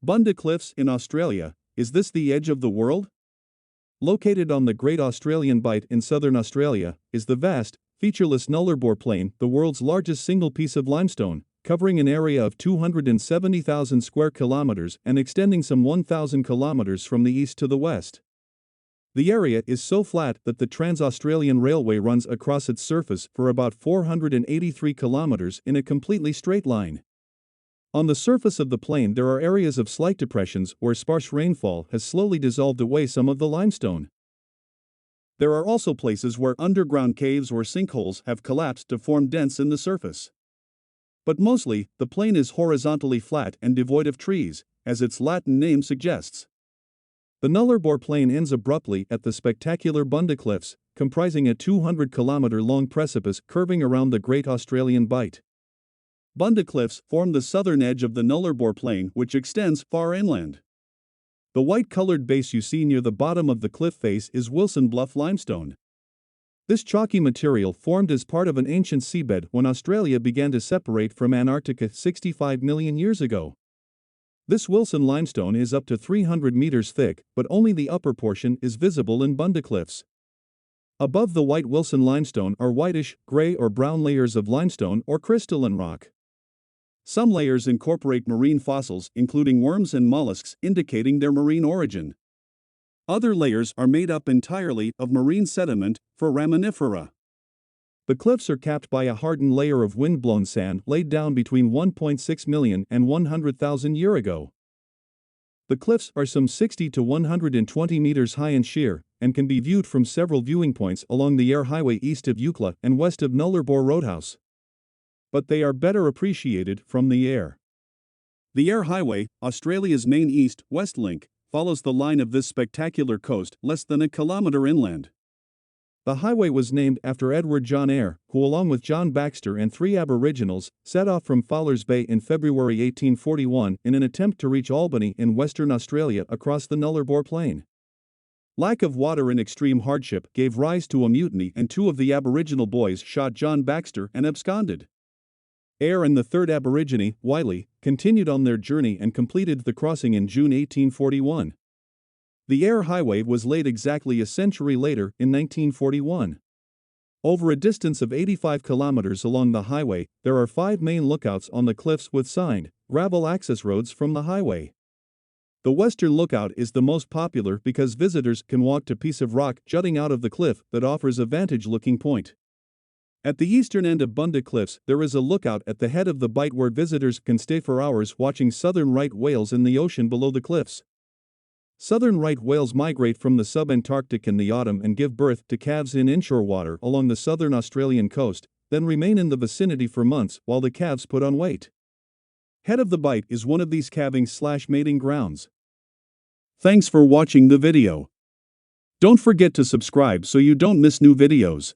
Bunda Cliffs in Australia, is this the edge of the world? Located on the Great Australian Bight in southern Australia, is the vast, featureless Nullarbor Plain, the world's largest single piece of limestone, covering an area of 270,000 square kilometers and extending some 1,000 kilometers from the east to the west. The area is so flat that the Trans-Australian Railway runs across its surface for about 483 kilometers in a completely straight line. On the surface of the plain there are areas of slight depressions where sparse rainfall has slowly dissolved away some of the limestone. There are also places where underground caves or sinkholes have collapsed to form dents in the surface. But mostly, the plain is horizontally flat and devoid of trees, as its Latin name suggests. The Nullarbor Plain ends abruptly at the spectacular Bunda Cliffs, comprising a 200-kilometer-long precipice curving around the Great Australian Bight. Bunda Cliffs form the southern edge of the Nullarbor Plain, which extends far inland. The white-colored base you see near the bottom of the cliff face is Wilson Bluff limestone. This chalky material formed as part of an ancient seabed when Australia began to separate from Antarctica 65 million years ago. This Wilson limestone is up to 300 meters thick, but only the upper portion is visible in Bunda Cliffs. Above the white Wilson limestone are whitish, gray or brown layers of limestone or crystalline rock. Some layers incorporate marine fossils, including worms and mollusks, indicating their marine origin. Other layers are made up entirely of marine sediment, foraminifera. The cliffs are capped by a hardened layer of wind-blown sand laid down between 1.6 million and 100,000 years ago. The cliffs are some 60 to 120 meters high and sheer, and can be viewed from several viewing points along the Air Highway east of Eucla and west of Nullarbor Roadhouse. But they are better appreciated from the air. The Air Highway, Australia's main east-west link, follows the line of this spectacular coast less than a kilometer inland. The highway was named after Edward John Eyre, who along with John Baxter and 3 Aboriginals, set off from Fowler's Bay in February 1841 in an attempt to reach Albany in Western Australia across the Nullarbor Plain. Lack of water and extreme hardship gave rise to a mutiny, and 2 of the Aboriginal boys shot John Baxter and absconded. Eyre and the 3rd Aborigine, Wiley, continued on their journey and completed the crossing in June 1841. The Air Highway was laid exactly a century later, in 1941. Over a distance of 85 kilometers along the highway, there are 5 main lookouts on the cliffs with signed, gravel access roads from the highway. The western lookout is the most popular because visitors can walk to a piece of rock jutting out of the cliff that offers a vantage-looking point. At the eastern end of Bunda Cliffs, there is a lookout at the head of the bight where visitors can stay for hours watching southern right whales in the ocean below the cliffs. Southern right whales migrate from the subantarctic in the autumn and give birth to calves in inshore water along the southern Australian coast, then remain in the vicinity for months while the calves put on weight. Head of the Bight is one of these calving/mating grounds. Thanks for watching the video. Don't forget to subscribe so you don't miss new videos.